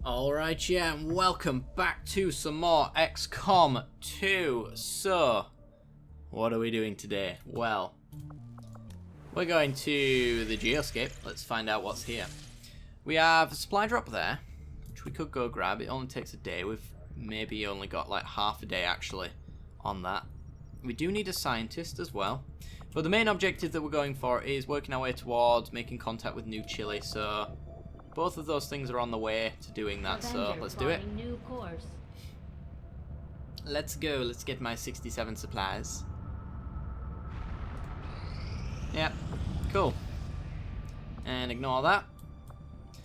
Alright, yeah, and welcome back to some more XCOM 2. So, what are we doing today? Well, we're going to the geoscape. Let's find out what's here. We have a supply drop there, which we could go grab. It only takes a day. We've maybe only got like half a day actually on that. We do need a scientist as well. But the main objective that we're going for is working our way towards making contact with New Chile, so both of those things are on the way to doing that, so let's do it. New course. Let's go, let's get my 67 supplies. Yeah, cool. And ignore that.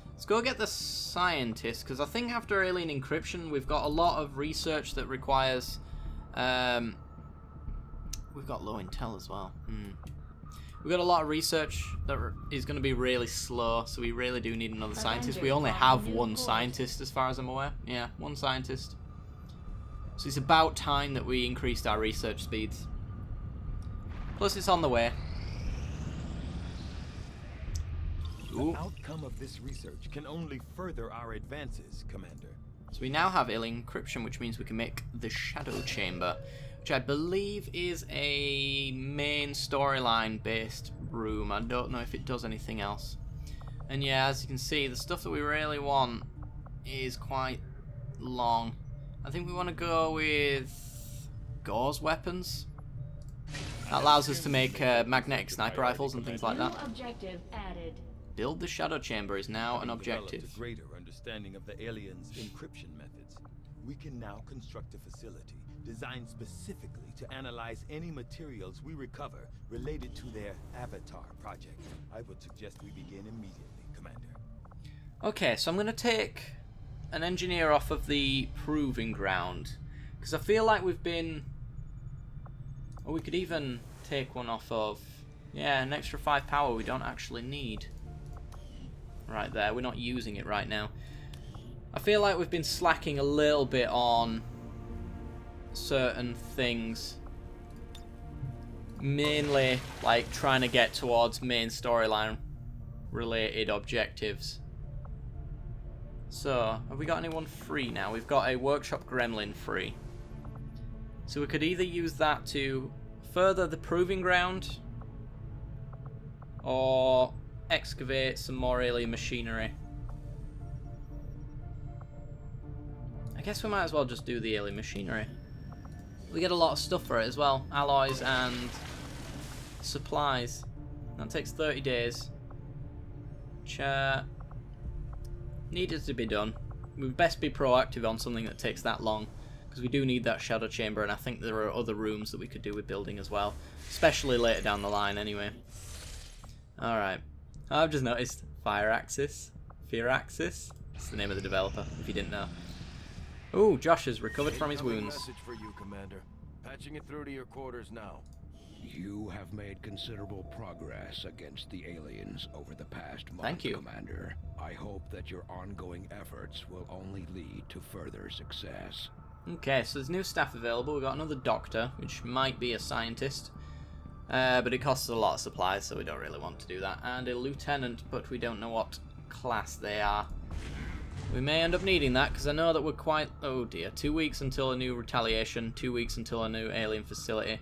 Let's go get the scientist, because I think after alien encryption we've got a lot of research that requires... we've got low intel as well. We've got a lot of research that is going to be really slow, so we really do need another scientist. We only have one scientist as far as I'm aware. Yeah, one scientist. So it's about time that we increased our research speeds. Plus it's on the way. Ooh. The outcome of this research can only further our advances, Commander. So we now have alien encryption, which means we can make the Shadow Chamber, which I believe is a main storyline based room. I don't know if it does anything else. And yeah, as you can see, the stuff that we really want is quite long. I think we want to go with Gore's weapons. That allows us to make magnetic sniper rifles and things like that. New objective added. Build the Shadow Chamber is now an Having developed objective. a greater understanding of the aliens' encryption methods, we can now construct a facility designed specifically to analyze any materials we recover related to their Avatar project. I would suggest we begin immediately, Commander. Okay, so I'm going to take an engineer off of the proving ground, because I feel like we've been... Or we could even take one off of... Yeah, an extra 5 power we don't actually need. Right there, we're not using it right now. I feel like we've been slacking a little bit on certain things. Mainly, like, trying to get towards main storyline related objectives. So, have we got anyone free now? We've got a Workshop Gremlin free. So we could either use that to further the proving ground, or excavate some more alien machinery. I guess we might as well just do the alien machinery. We get a lot of stuff for it as well. Alloys and supplies. That takes 30 days. Which needed to be done. We'd best be proactive on something that takes that long, because we do need that Shadow Chamber, and I think there are other rooms that we could do with building as well. Especially later down the line anyway. Alright. I've just noticed Fire Axis. Fear Axis. That's the name of the developer, if you didn't know. Ooh, Josh has recovered from his wounds. Message for you, Commander. Patching it through to your quarters now. You have made considerable progress against the aliens over the past month, Thank you. Commander. I hope that your ongoing efforts will only lead to further success. Okay, so there's new staff available. We've got another doctor, which might be a scientist. But it costs a lot of supplies, so we don't really want to do that. And a lieutenant, but we don't know what class they are. We may end up needing that, because I know that we're quite... Oh dear, 2 weeks until a new retaliation, 2 weeks until a new alien facility.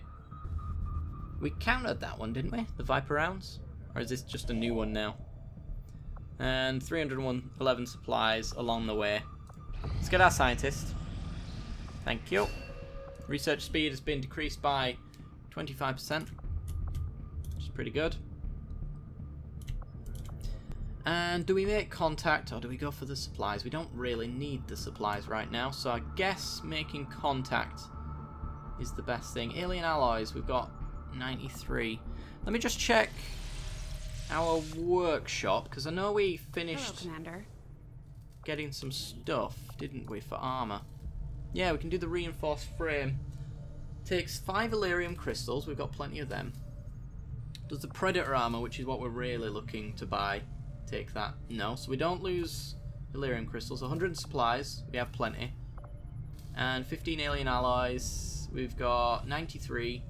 We countered that one, didn't we? The Viper rounds? Or is this just a new one now? And 311 supplies along the way. Let's get our scientist. Thank you. Research speed has been decreased by 25%. Which is pretty good. And do we make contact, or do we go for the supplies? We don't really need the supplies right now, so I guess making contact is the best thing. Alien alloys, we've got 93. Let me just check our workshop, because I know we finished getting some stuff, didn't we, for armor? Yeah, we can do the reinforced frame. Takes 5 Illyrium crystals, we've got plenty of them. Does the Predator armor, which is what we're really looking to buy, take that? No, so we don't lose Illyrium crystals. 100 supplies, we have plenty. And 15 alien alloys, we've got 93.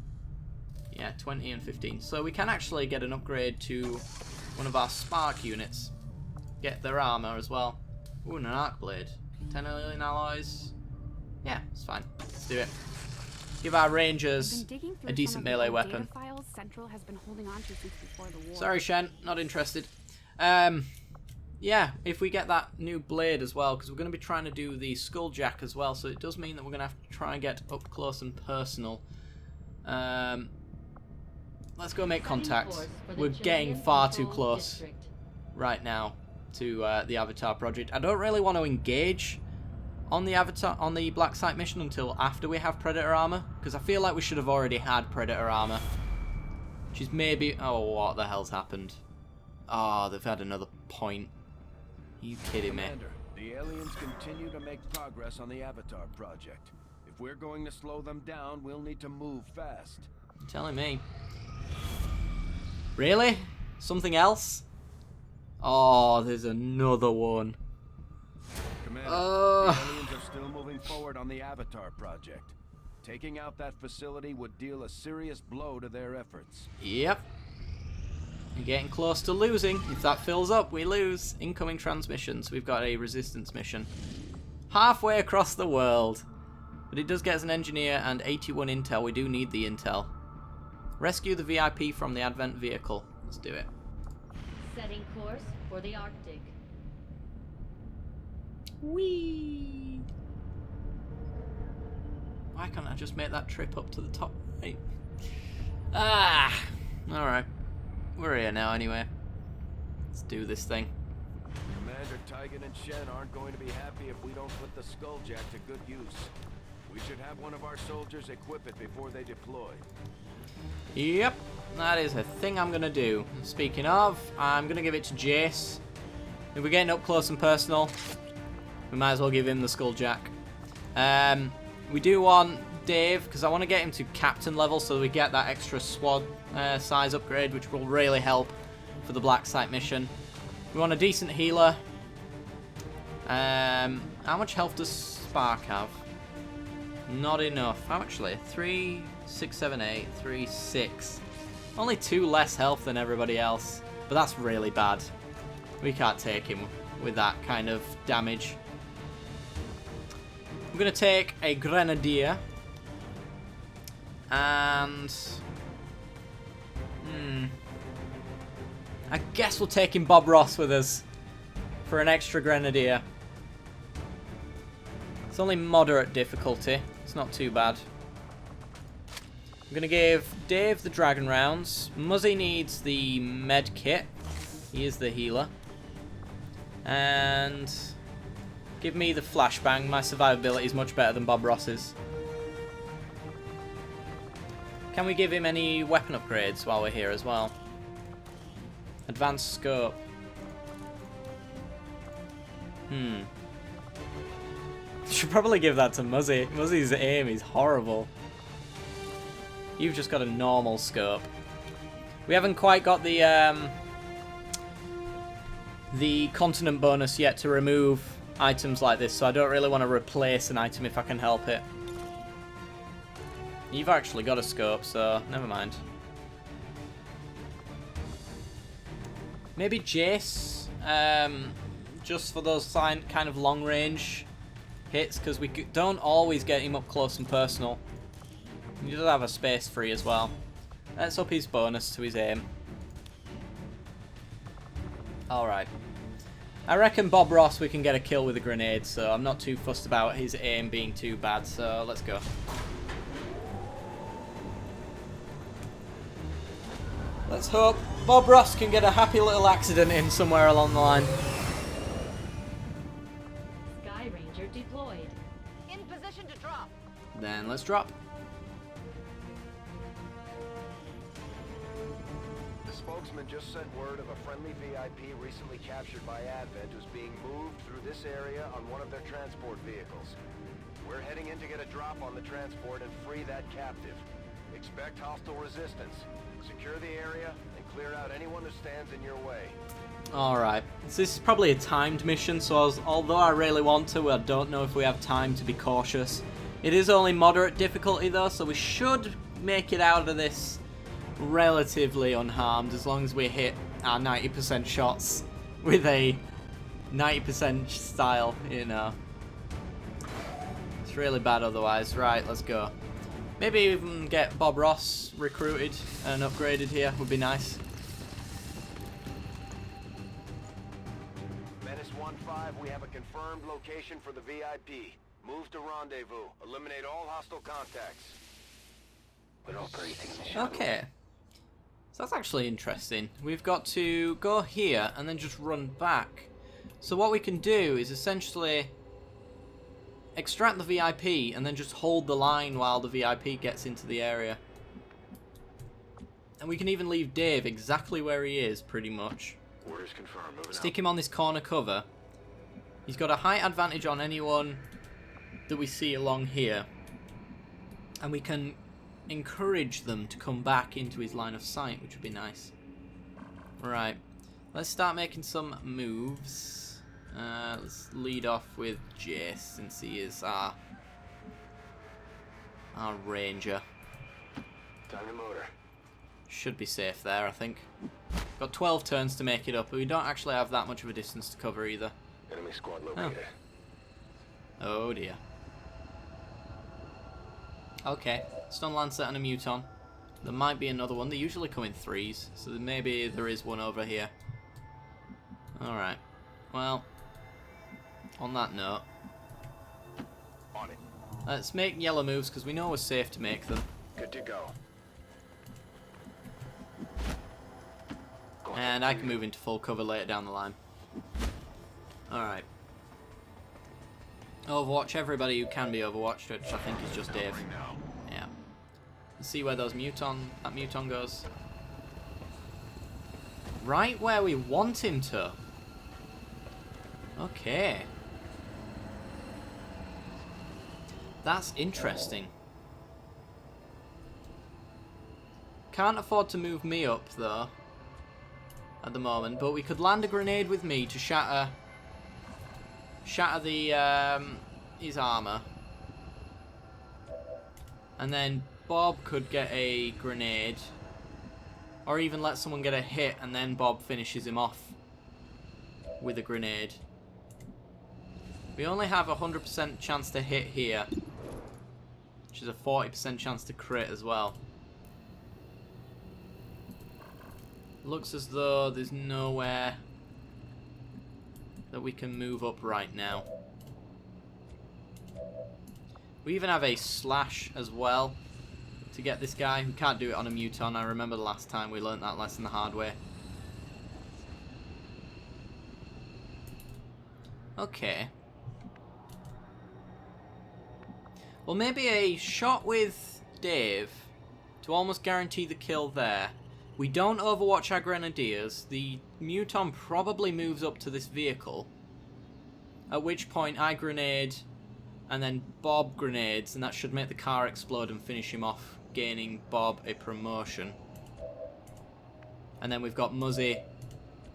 Yeah, 20 and 15. So we can actually get an upgrade to one of our Spark units. Get their armor as well. Ooh, and an arc blade. 10 alien alloys. Yeah, it's fine. Let's do it. Give our rangers a decent melee weapon. Files Central has been holding on to since before the war. Sorry, Shen, not interested. Yeah, if we get that new blade as well, because we're going to be trying to do the Skulljack as well, so it does mean that we're going to have to try and get up close and personal. Let's go make contact. We're getting far too close right now to the Avatar project. I don't really want to engage on the Black Site mission until after we have Predator armor, because I feel like we should have already had Predator armor. Which is maybe... Oh, what the hell's happened? Oh, they've had another point. Are you kidding me? Commander, the aliens continue to make progress on the Avatar project. If we're going to slow them down, we'll need to move fast. You're telling me. Really? Something else? Oh, there's another one. Commander, the aliens are still moving forward on the Avatar project. Taking out that facility would deal a serious blow to their efforts. Yep. We're getting close to losing. If that fills up, we lose. Incoming transmissions. We've got a resistance mission. Halfway across the world. But it does get us an engineer and 81 intel. We do need the intel. Rescue the VIP from the Advent vehicle. Let's do it. Setting course for the Arctic. Whee! Why can't I just make that trip up to the top right? Ah! Alright. We're here now anyway. Let's do this thing. Commander Tygan and Shen aren't going to be happy if we don't put the Skulljack to good use. We should have one of our soldiers equip it before they deploy. Yep, that is a thing I'm going to do. Speaking of, I'm going to give it to Jace. If we're getting up close and personal, we might as well give him the Skulljack. We do want Dave, because I want to get him to captain level so we get that extra SWAT size upgrade, which will really help for the Black Site mission. We want a decent healer. How much health does Spark have? Not enough. How actually? 3, 6, 7, 8, 3, 6. Only 2 less health than everybody else. But that's really bad. We can't take him with that kind of damage. I'm going to take a Grenadier. And... I guess we'll take him Bob Ross with us. For an extra Grenadier. It's only moderate difficulty. It's not too bad. I'm going to give Dave the Dragon Rounds. Muzzy needs the med kit. He is the healer. And give me the flashbang. My survivability is much better than Bob Ross's. Can we give him any weapon upgrades while we're here as well? Advanced scope. Should probably give that to Muzzy. Muzzy's aim is horrible. You've just got a normal scope. We haven't quite got the continent bonus yet to remove items like this, so I don't really want to replace an item if I can help it. You've actually got a scope, so never mind. Maybe Jace, just for those kind of long range hits, because we don't always get him up close and personal. He does have a space free as well. Let's up his bonus to his aim. Alright. I reckon Bob Ross we can get a kill with a grenade, so I'm not too fussed about his aim being too bad, so let's go. Let's hope Bob Ross can get a happy little accident in somewhere along the line. Sky Ranger deployed. In position to drop. Then let's drop. The spokesman just sent word of a friendly VIP recently captured by Advent who's being moved through this area on one of their transport vehicles. We're heading in to get a drop on the transport and free that captive. Expect hostile resistance. Secure the area and clear out anyone who stands in your way. Alright, so this is probably a timed mission, so although I really want to, I don't know if we have time to be cautious. It is only moderate difficulty though, so we should make it out of this relatively unharmed as long as we hit our 90% shots with a 90% style, you know. It's really bad otherwise. Right, let's go. Maybe even get Bob Ross recruited and upgraded here would be nice. Menace 1-5, we have a confirmed location for the VIP. Move to rendezvous. Eliminate all hostile contacts. We're operating the shuttle. Okay. So that's actually interesting. We've got to go here and then just run back. So what we can do is essentially extract the VIP and then just hold the line while the VIP gets into the area. And we can even leave Dave exactly where he is, pretty much. Orders confirmed. Moving Stick him on this corner cover. He's got a height advantage on anyone that we see along here. And we can encourage them to come back into his line of sight, which would be nice. Right. Let's start making some moves. Let's lead off with Jace, since he is our ranger. Time to motor. Should be safe there, I think. Got 12 turns to make it up, but we don't actually have that much of a distance to cover either. Enemy squad located. Oh dear. Okay, Stun Lancet and a Muton. There might be another one. They usually come in threes, so maybe there is one over here. Alright. Well, on that note, On it. let's make yellow moves because we know we're safe to make them. Good to go. And I can move into full cover later down the line. Alright. Overwatch everybody who can be overwatched, which I think is just Dave. Yeah. Let's see where that Muton goes. Right where we want him to. Okay. That's interesting. Can't afford to move me up though at the moment, but we could land a grenade with me to shatter the his armor, and then Bob could get a grenade, or even let someone get a hit and then Bob finishes him off with a grenade. We only have a 100% chance to hit here, which is a 40% chance to crit as well. Looks as though there's nowhere that we can move up right now. We even have a slash as well to get this guy. We can't do it on a Muton. I remember the last time we learnt that lesson the hard way. Okay. Well, maybe a shot with Dave to almost guarantee the kill there. We don't overwatch our grenadiers. The Muton probably moves up to this vehicle, at which point I grenade and then Bob grenades, and that should make the car explode and finish him off, gaining Bob a promotion. And then we've got Muzzy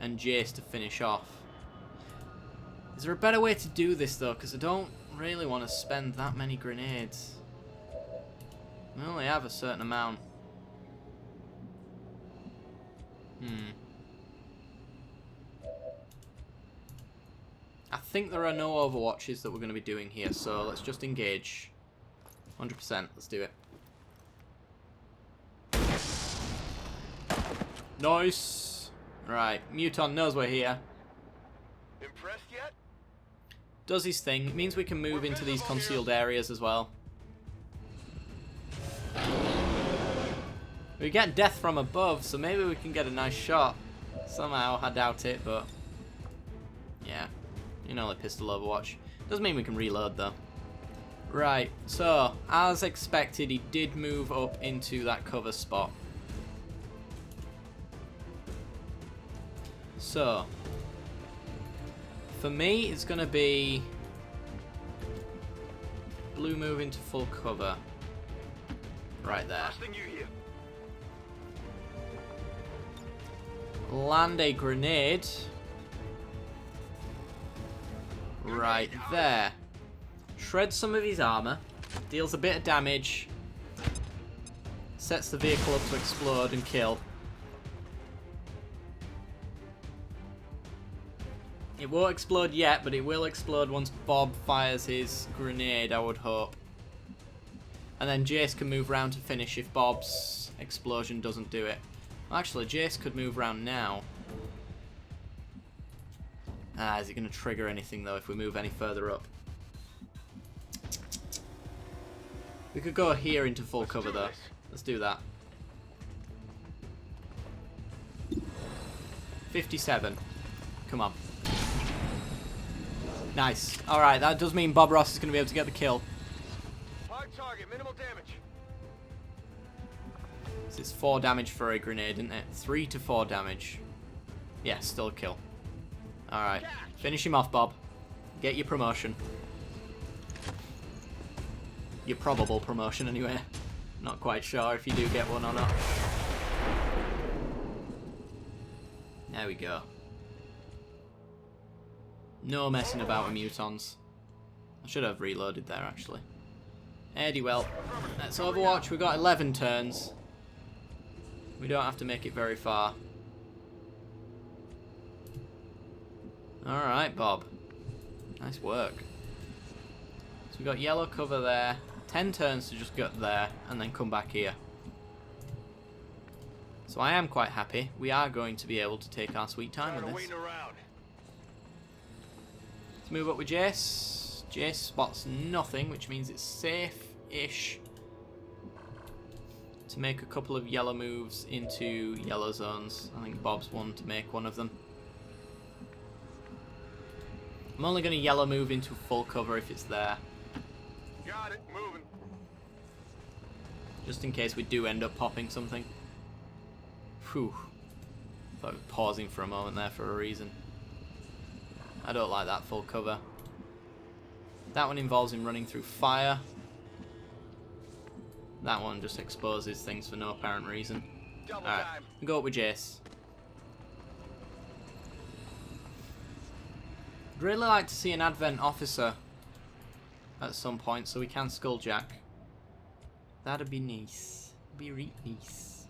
and Jace to finish off. Is there a better way to do this though? Because I don't really want to spend that many grenades. We only have a certain amount. I think there are no overwatches that we're going to be doing here, so let's just engage. 100%, let's do it. Nice! Right, Muton knows we're here. Impressed yet? Does his thing. It means we can move into these concealed areas as well. We get death from above, so maybe we can get a nice shot. Somehow, I doubt it, but yeah. You know, like pistol overwatch. Doesn't mean we can reload though. Right, so as expected, he did move up into that cover spot. So for me, it's gonna be blue move into full cover. Right there. Land a grenade. Right there. Shreds some of his armor. Deals a bit of damage. Sets the vehicle up to explode and kill. It won't explode yet, but it will explode once Bob fires his grenade, I would hope. And then Jace can move round to finish if Bob's explosion doesn't do it. Actually, Jace could move round now. Is it going to trigger anything, though, if we move any further up? We could go here into full cover, though. Let's do that. 57. Come on. Nice. Alright, that does mean Bob Ross is going to be able to get the kill. Hard target, minimal damage. So it's 4 damage for a grenade, isn't it? 3 to 4 damage. Yeah, still a kill. Alright. Finish him off, Bob. Get your promotion. Your probable promotion, anyway. Not quite sure if you do get one or not. There we go. No messing about with mutons. I should have reloaded there, actually. Eddie, well, let's Overwatch. We've got 11 turns. We don't have to make it very far. Alright, Bob. Nice work. So we've got yellow cover there. 10 turns to just get there and then come back here. So I am quite happy. We are going to be able to take our sweet time with this. Let's move up with Jace. Jace spots nothing, which means it's safe-ish to make a couple of yellow moves into yellow zones. I think Bob's one to make one of them. I'm only going to yellow move into full cover if it's there. Got it, moving. Just in case we do end up popping something. Whew. Thought I was pausing for a moment there for a reason. I don't like that full cover. That one involves him running through fire. That one just exposes things for no apparent reason. Alright, go up with Jace. I'd really like to see an Advent officer at some point so we can skulljack. That'd be nice. Be really nice.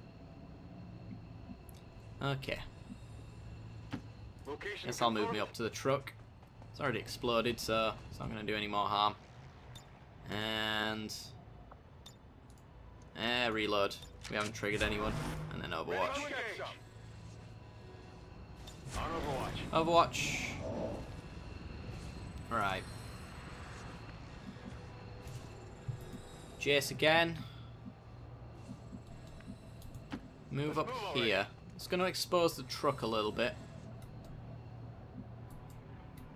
Okay. Guess I'll move me up to the truck. It's already exploded, so it's not going to do any more harm. And... reload. We haven't triggered anyone. And then Overwatch. Overwatch. Right. Jace again. Move up here. It's going to expose the truck a little bit.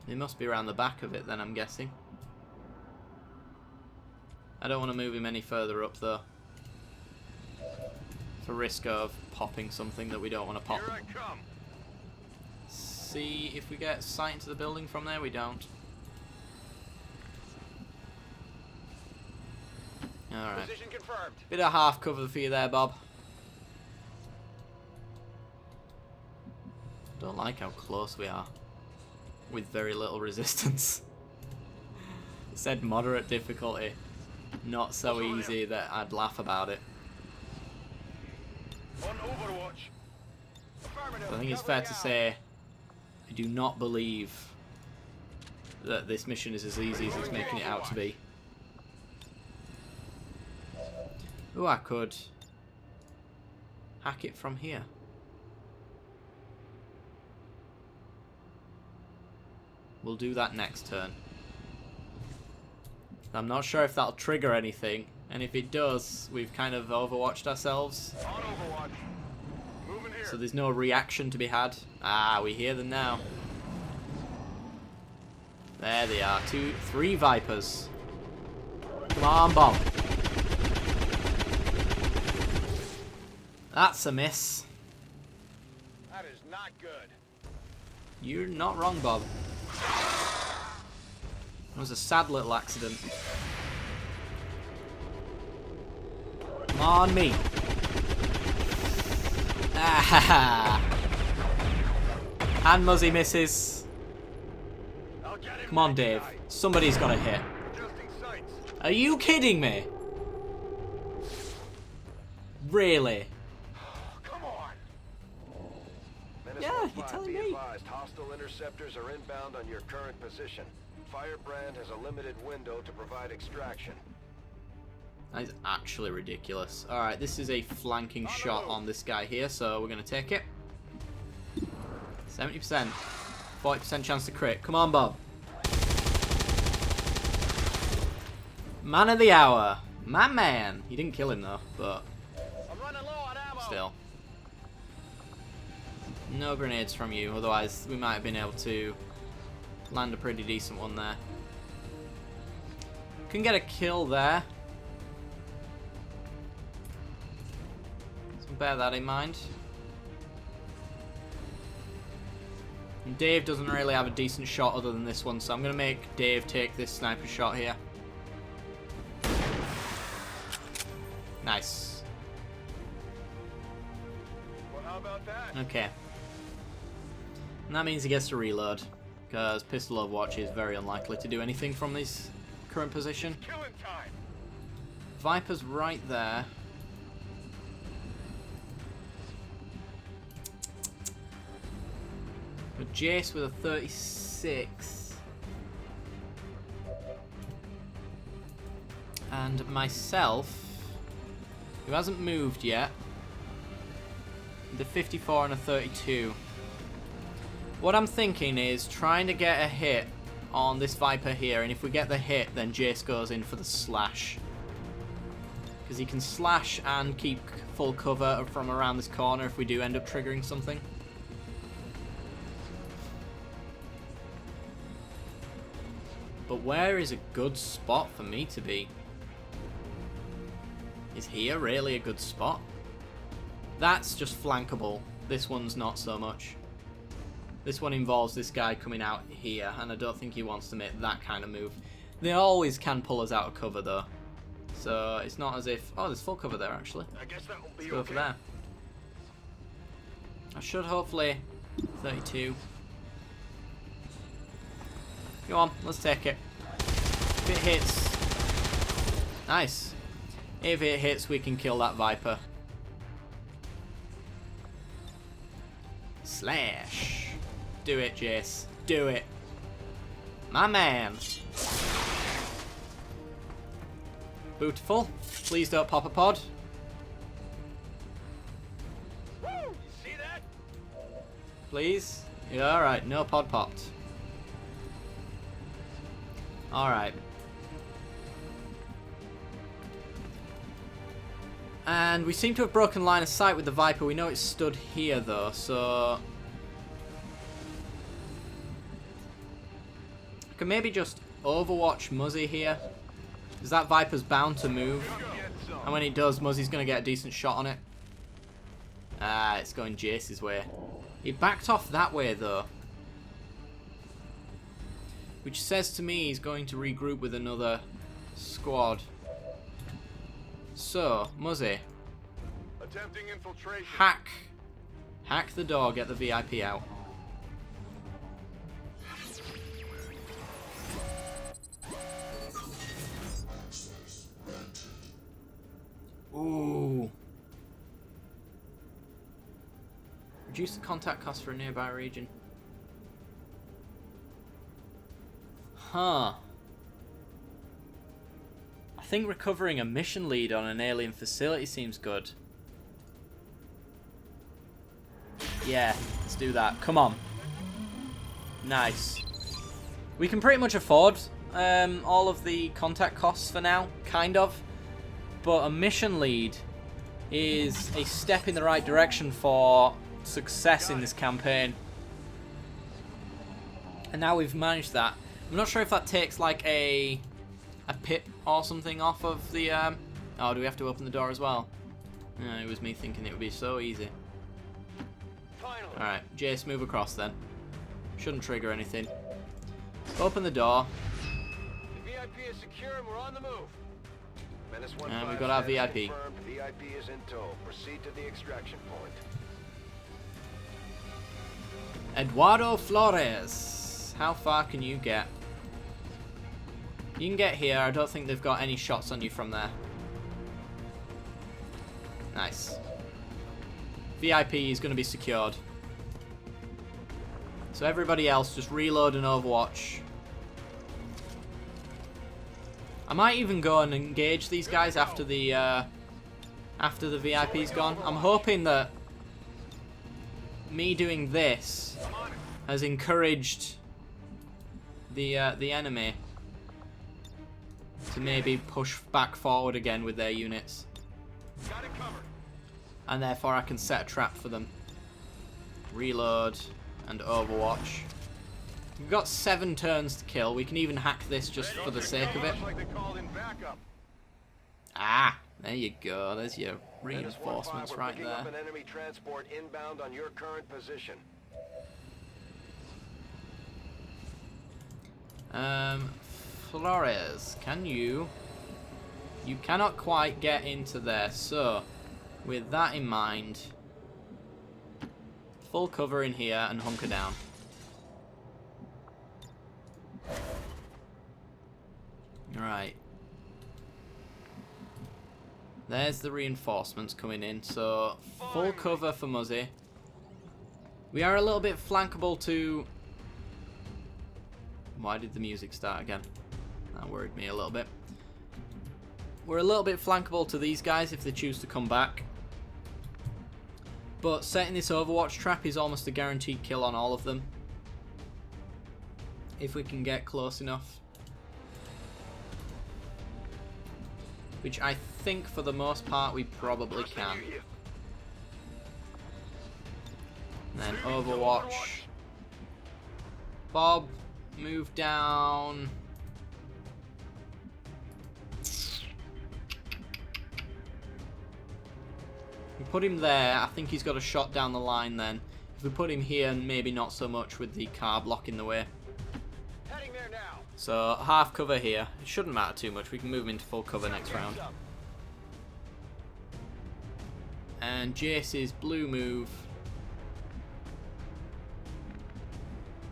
They must be around the back of it then, I'm guessing. I don't want to move him any further up though. For risk of popping something that we don't want to pop. See if we get sight into the building from there. We don't. Alright. Bit of half cover for you there, Bob. Don't like how close we are. With very little resistance. It said moderate difficulty. Not so easy that I'd laugh about it. I think it's fair to say I do not believe that this mission is as easy as it's making it out to be. Ooh, I could hack it from here. We'll do that next turn. I'm not sure if that'll trigger anything, and if it does, we've kind of overwatched ourselves. So there's no reaction to be had. Ah, we hear them now. There they are. 3 Vipers. Come on, Bob. That's a miss. That is not good. You're not wrong, Bob. It was a sad little accident. Come on, me. Ah, and Muzzy misses. Come on, Dave. Somebody's got a hit. Are you kidding me? Really? Yeah, Osmo you're 5, telling be me. advised, hostile interceptors are inbound on your current position. Firebrand has a limited window to provide extraction. That is actually ridiculous. Alright, this is a flanking shot on this guy here, so we're going to take it. 70%. 40% chance to crit. Come on, Bob. Man of the hour. My man. He didn't kill him, though, but I'm running low on ammo. still. No grenades from you, otherwise we might have been able to land a pretty decent one there. Can get a kill there. So bear that in mind. And Dave doesn't really have a decent shot other than this one, so I'm going to make Dave take this sniper shot here. Nice. Well, how about that? Okay. And that means he gets to reload, because Pistol Overwatch is very unlikely to do anything from his current position. Killing time. Viper's right there. But Jace with a 36. And myself, who hasn't moved yet, the 54 and a 32. What I'm thinking is trying to get a hit on this Viper here, and if we get the hit, then Jace goes in for the slash. Because he can slash and keep full cover from around this corner if we do end up triggering something. But where is a good spot for me to be? Is here really a good spot? That's just flankable. This one's not so much. This one involves this guy coming out here, and I don't think he wants to make that kind of move. They always can pull us out of cover, though. So it's not as if... Oh, there's full cover there, actually. I guess that will be Let's go okay. for there. I should hopefully... 32. Go on, let's take it. If it hits... Nice. If it hits, we can kill that Viper. Slash. Do it, Jace. Do it. My man. Beautiful. Please don't pop a pod. Woo! You see that? Please. Yeah, alright. No pod popped. Alright. And we seem to have broken line of sight with the Viper. We know it's stood here, though, so... I can maybe just overwatch Muzzy here. Because that Viper's bound to move. And when he does, Muzzy's going to get a decent shot on it. Ah, it's going Jace's way. He backed off that way, though. Which says to me he's going to regroup with another squad. So, Muzzy. Attempting infiltration. Hack. Hack the door, get the VIP out. Ooh. Reduce the contact cost for a nearby region. Huh. I think recovering a mission lead on an alien facility seems good. Yeah, let's do that. Come on. Nice. We can pretty much afford all of the contact costs for now, kind of. But a mission lead is a step in the right direction for success in this campaign. And now we've managed that. I'm not sure if that takes like a pip or something off of the... Oh, do we have to open the door as well? No, it was me thinking it would be so easy. Alright, Jace, move across then. Shouldn't trigger anything. Open the door. The VIP is secure and we're on the move. Menace And we've got our VIP. confirmed. VIP is in tow. Proceed to the extraction point. Eduardo Flores. How far can you get? You can get here. I don't think they've got any shots on you from there. Nice. VIP is going to be secured. So everybody else, just reload and overwatch. I might even go and engage these guys after the VIP's gone. I'm hoping that me doing this has encouraged the enemy to maybe push back forward again with their units. And therefore I can set a trap for them. Reload and overwatch. We've got 7 turns to kill. We can even hack this just for the sake of it. Ah, there you go. There's your reinforcements right there. Up an enemy transport inbound on your current position. Flores, can you? You cannot quite get into there, so with that in mind, full cover in here and hunker down. Right. There's the reinforcements coming in, so full cover for Muzzy. We are a little bit flankable to... Why did the music start again? That worried me a little bit. We're a little bit flankable to these guys if they choose to come back. But setting this overwatch trap is almost a guaranteed kill on all of them. If we can get close enough. Which I think for the most part we probably can. And then overwatch. Bob, move down. We put him there. I think he's got a shot down the line then. If we put him here, maybe not so much with the car blocking the way. Heading there now. So half cover here. It shouldn't matter too much. We can move him into full cover next round. And Jace's blue move.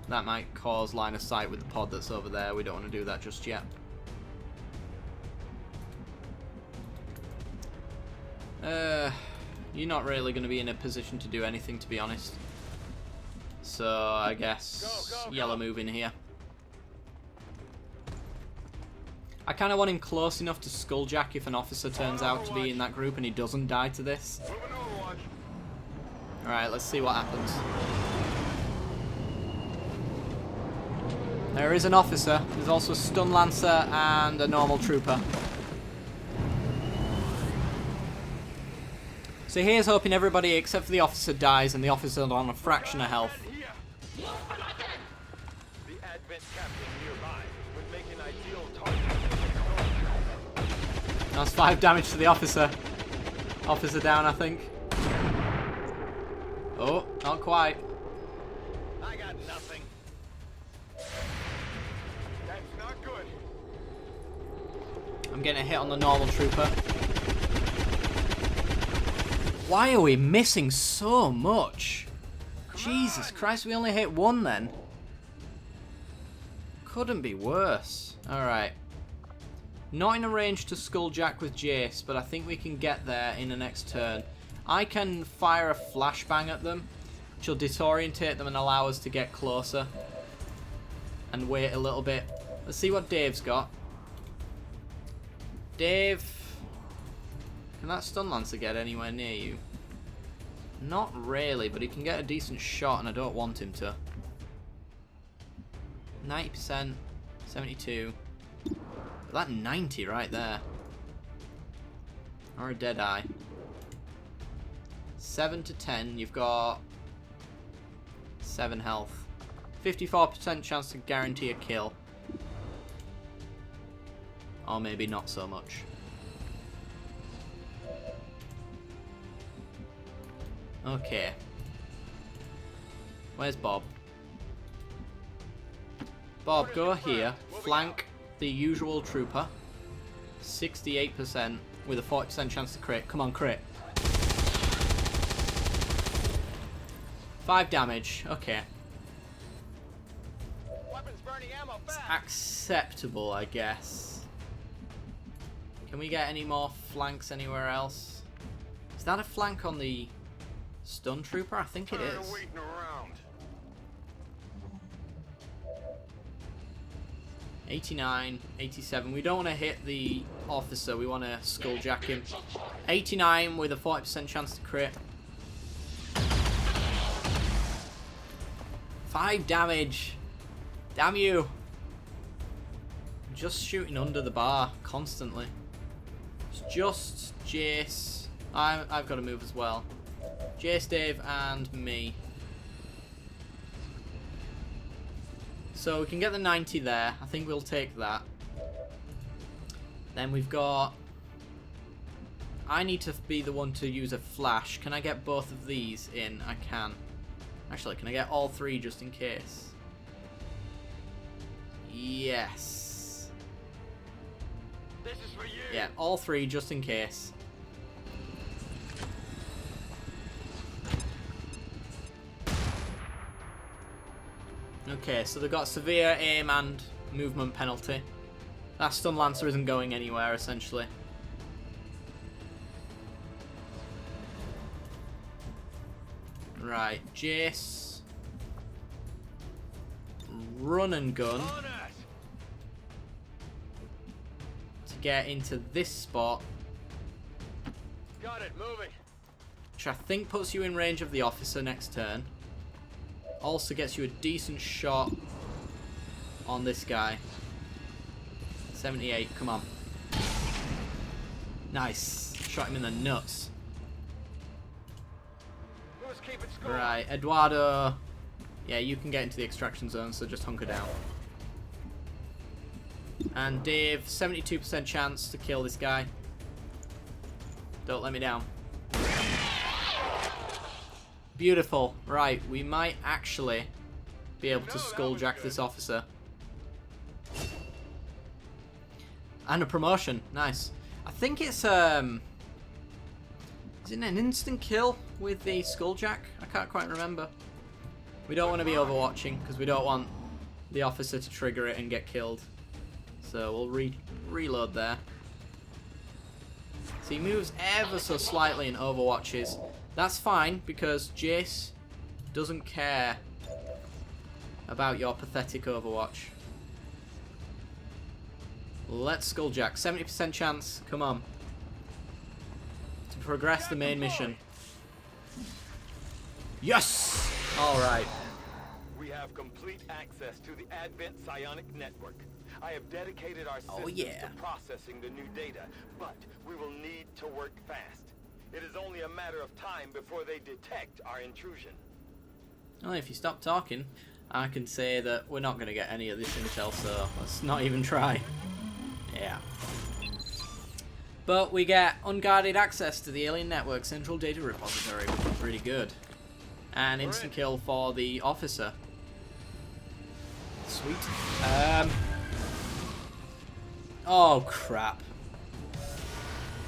That might cause line of sight with the pod that's over there. We don't want to do that just yet. You're not really going to be in a position to do anything, to be honest. So I guess yellow move in here. I kind of want him close enough to skulljack if an officer turns out to be in that group and he doesn't die to this. Alright, let's see what happens. There is an officer. There's also a stun lancer and a normal trooper. So here's hoping everybody except for the officer dies and the officer's on a fraction of health. The Advent captain nearby would make an ideal target. That's 5 damage to the officer. Officer down, I think. Oh, not quite. I got nothing. That's not good. I'm getting a hit on the normal trooper. Why are we missing so much? Jesus Christ, we only hit 1 then. Couldn't be worse. Alright. Not in a range to skulljack with Jace, but I think we can get there in the next turn. I can fire a flashbang at them, which will disorientate them and allow us to get closer. And wait a little bit. Let's see what Dave's got. Dave... Can that stun lancer get anywhere near you? Not really, but he can get a decent shot and I don't want him to. 90%, 72. But that 90 right there. Or a dead eye. 7 to 10, you've got 7 health. 54% chance to guarantee a kill. Or maybe not so much. Okay. Where's Bob? Bob, go here. Flank the usual trooper. 68% with a 40% chance to crit. Come on, crit. 5 damage. Okay. It's acceptable, I guess. Can we get any more flanks anywhere else? Is that a flank on the stun trooper? I think it is. 89, 87. We don't want to hit the officer. We want to skulljack him. 89 with a 40% chance to crit. 5 damage. Damn you. Just shooting under the bar constantly. It's just Jace. I've got to move as well. Jace, Dave, and me. So we can get the 90 there. I think we'll take that. Then we've got... I need to be the one to use a flash. Can I get both of these in? I can. Actually, can I get all 3 just in case? Yes. This is for you. Yeah, all 3 just in case. Okay, so they've got severe aim and movement penalty. That stun lancer isn't going anywhere, essentially. Right, Jace. Run and gun. To get into this spot. Got it, moving. Which I think puts you in range of the officer next turn. Also gets you a decent shot on this guy. 78, come on. Nice. Shot him in the nuts. Who's keeping score? Right, Eduardo. Yeah, you can get into the extraction zone, so just hunker down. And Dave, 72% chance to kill this guy. Don't let me down. Beautiful. Right, we might actually be able to skulljack this officer. And a promotion. Nice. I think it's is it an instant kill with the skulljack? I can't quite remember. We don't want to be overwatching because we don't want the officer to trigger it and get killed. So we'll reload there. So he moves ever so slightly in overwatches. That's fine because Jace doesn't care about your pathetic overwatch. Let's skulljack. 70% chance. Come on. To progress the main mission. Yes! Alright. We have complete access to the Advent Psionic Network. I have dedicated our systems to processing the new data, but we will need to work fast. It is only a matter of time before they detect our intrusion. Well, if you stop talking, I can say that we're not going to get any of this intel, so let's not even try. Yeah. But we get unguarded access to the Alien Network Central Data Repository, which is pretty good. And instant kill for the officer. Sweet. Oh, crap.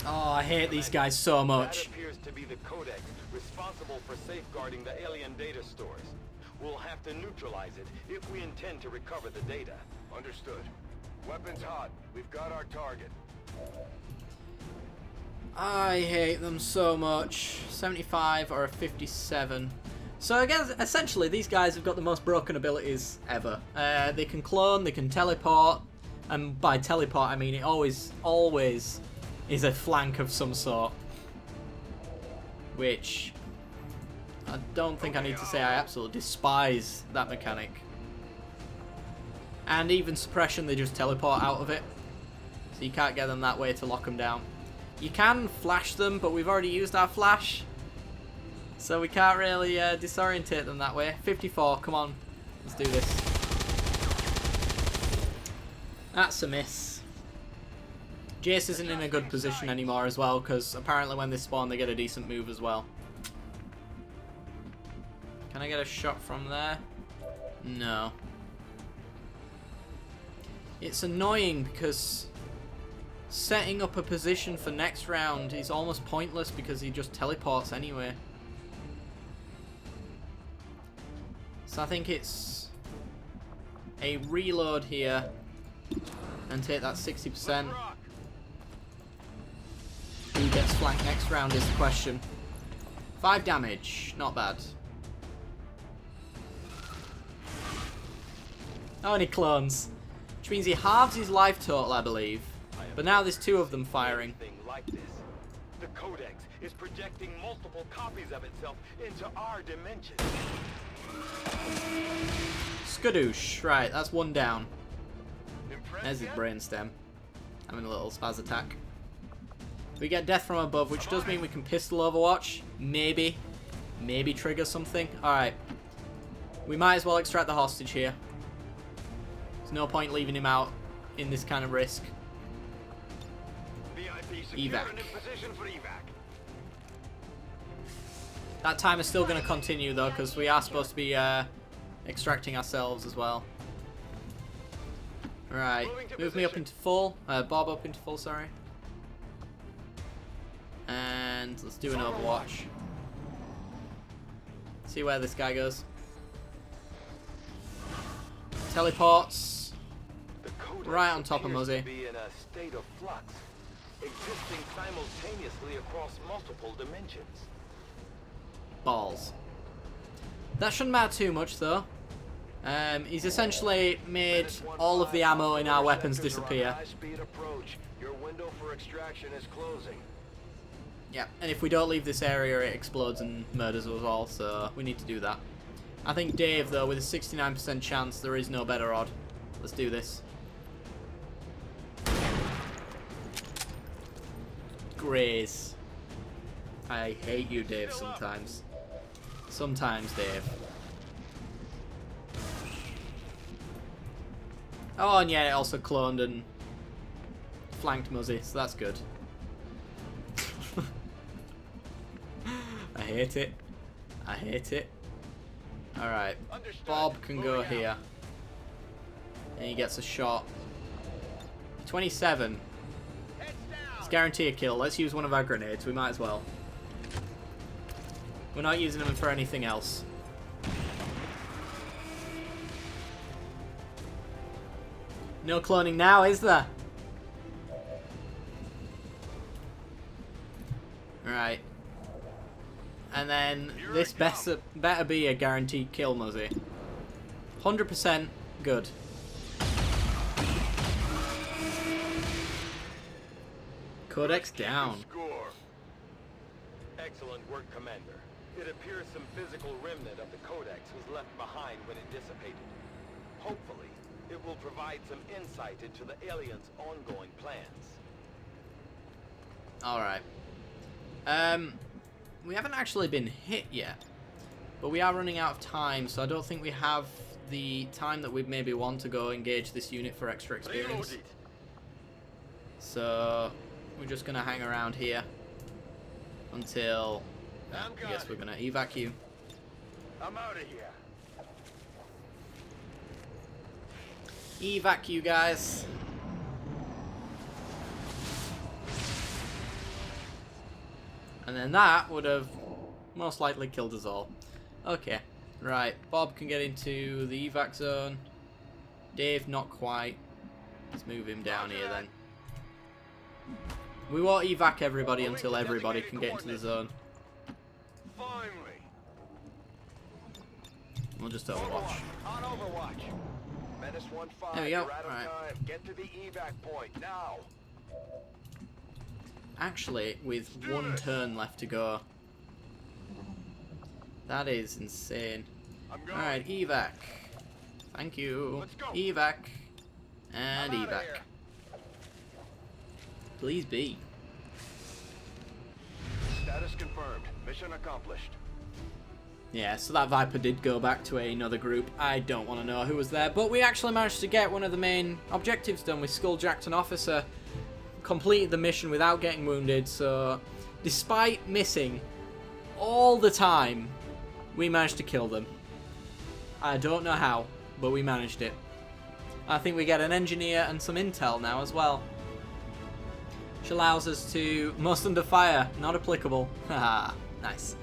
Oh, I hate these guys so much. That appears to be the codex responsible for safeguarding the alien data stores. We'll have to neutralize it if we intend to recover the data. Understood. Weapons hot. We've got our target. I hate them so much. 75 or a 57. So I guess essentially these guys have got the most broken abilities ever. They can clone, they can teleport, and by teleport I mean it always is a flank of some sort. Which I don't think I need to say I absolutely despise that mechanic. And even suppression, they just teleport out of it. So you can't get them that way to lock them down. You can flash them, but we've already used our flash. So we can't really disorientate them that way. 54, come on. Let's do this. That's a miss. Jace isn't in a good position anymore as well, because apparently when they spawn they get a decent move as well. Can I get a shot from there? No. It's annoying because setting up a position for next round is almost pointless because he just teleports anyway. So I think it's a reload here and take that 60%. Who gets flanked next round is the question. 5 damage, not bad. Oh, and he clones. Which means he halves his life total, I believe. But now there's two of them firing. Like this. The Codex is projecting multiple copies of itself into our dimension. Skadoosh. Right, that's one down. Impressed There's his yet? brainstem. Having a little spaz attack. We get death from above, which does mean we can pistol Overwatch. Maybe. Maybe trigger something. Alright. We might as well extract the hostage here. There's no point leaving him out in this kind of risk. VIP secure Evac. and in position for evac. That time is still going to continue though, because we are supposed to be extracting ourselves as well. Right, move me up into full. Bob up into full, sorry. And let's do an Overwatch. See where this guy goes. Teleports The Codex right on top of appears to Muzzy. be in a state of flux, existing simultaneously across multiple dimensions. Balls. That shouldn't matter too much though. He's essentially made all of the ammo in our weapons disappear. High-speed approach. Your window for extraction is closing. Yeah, and if we don't leave this area, it explodes and murders us all, so we need to do that. I think Dave, though, with a 69% chance, there is no better odd. Let's do this. Graze. I hate you, Dave, sometimes. Sometimes, Dave. Oh, and yeah, it also cloned and flanked Muzzy, so that's good. I hate it. I hate it. Alright. Bob can go here. And he gets a shot. 27. Let's guarantee a kill. Let's use one of our grenades. We might as well. We're not using them for anything else. No cloning now, is there? Right. And then this better be a guaranteed kill, Muzzy. 100% good. Codex down. Score. Excellent work, Commander. It appears some physical remnant of the Codex was left behind when it dissipated. Hopefully, it will provide some insight into the aliens' ongoing plans. Alright. We haven't actually been hit yet. But we are running out of time, so I don't think we have the time that we'd maybe want to go engage this unit for extra experience. Reload it. So we're just going to hang around here until I guess we're going to evac you. I'm out of here. Evac you guys. And then that would have most likely killed us all. Okay, right. Bob can get into the evac zone. Dave, not quite. Let's move him down here then. We won't evac everybody until everybody can get into the zone. Finally. We'll just overwatch. On Overwatch. Menace 1-5. There we go. You're out of Alright. time. Get to the evac point now. Actually, with one turn left to go. That is insane. Alright, evac. Thank you. Let's go. Evac. And I'm outta evac. here. Please be. Status confirmed. Mission accomplished. Yeah, so that Viper did go back to another group. I don't want to know who was there, but we actually managed to get one of the main objectives done. We skulljacked an officer, completed the mission without getting wounded, so despite missing all the time, we managed to kill them. I don't know how, but we managed it. I think we get an engineer and some intel now as well, which allows us to most under fire, not applicable. Haha, nice.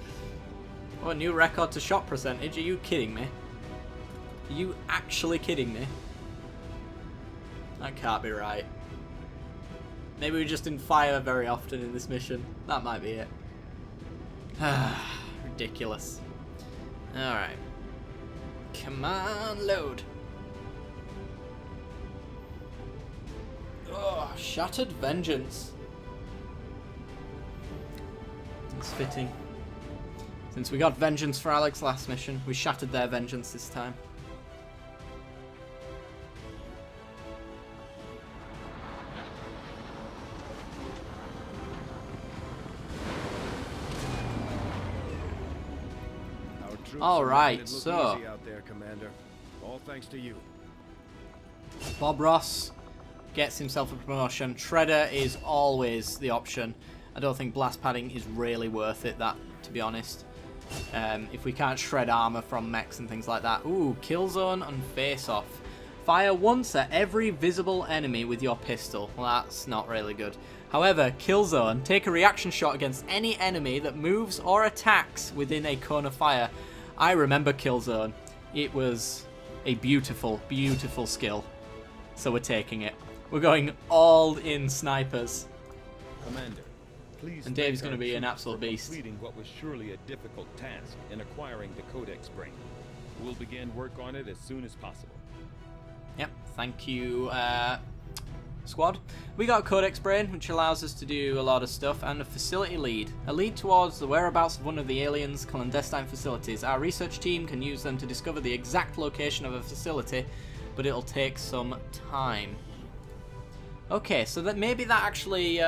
Oh, a new record to shot percentage. Are you kidding me? Are you actually kidding me? That can't be right. Maybe we just didn't fire very often in this mission. That might be it. Ridiculous. Alright. Come on, load. Oh, Shattered Vengeance. It's fitting. Since we got Vengeance for Alex last mission, we shattered their Vengeance this time. All right, so Easy out there, Commander. All thanks to you. Bob Ross gets himself a promotion. Shredder is always the option. I don't think blast padding is really worth it, that, to be honest. If we can't shred armor from mechs and things like that. Ooh, Killzone and Face Off. Fire once at every visible enemy with your pistol. Well, that's not really good. However, Killzone, take a reaction shot against any enemy that moves or attacks within a cone of fire. I remember Killzone. It was a beautiful, beautiful skill. So we're taking it. We're going all in snipers. Commander, please. And Dave's going to be an absolute beast. Completing what was surely a difficult task in acquiring the Codex brain. We'll begin work on it as soon as possible. Yep, thank you, squad. We got a Codex brain, which allows us to do a lot of stuff, and a facility lead. A lead towards the whereabouts of one of the aliens' clandestine facilities. Our research team can use them to discover the exact location of a facility, but it'll take some time. Okay, so that maybe that actually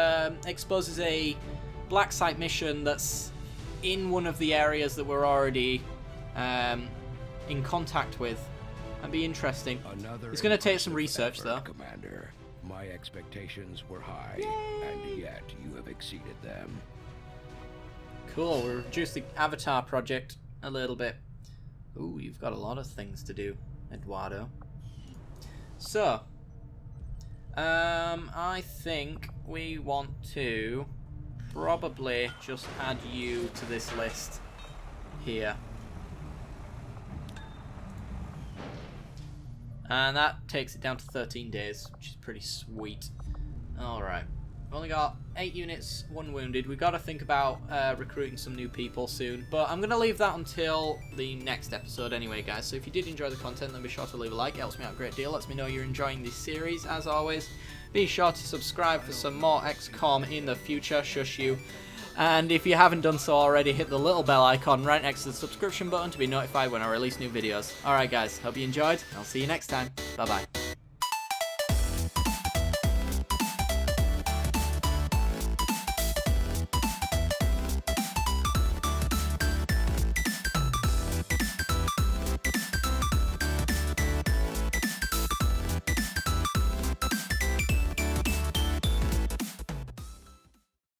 exposes a black site mission that's in one of the areas that we're already in contact with. That'd be interesting. It's going to take some research, though. Commander, my expectations were high, and yet you have exceeded them. Cool. We'll reduce the Avatar project a little bit. Ooh, you've got a lot of things to do, Eduardo. So, I think we want to probably just add you to this list here. And that takes it down to 13 days, which is pretty sweet. Alright. We've only got 8 units, 1 wounded. We've got to think about recruiting some new people soon. But I'm going to leave that until the next episode anyway, guys. So if you did enjoy the content, then be sure to leave a like. It helps me out a great deal. Lets me know you're enjoying this series, as always. Be sure to subscribe for some more XCOM in the future. Shush you. And if you haven't done so already, hit the little bell icon right next to the subscription button to be notified when I release new videos. Alright guys, hope you enjoyed. I'll see you next time. Bye bye.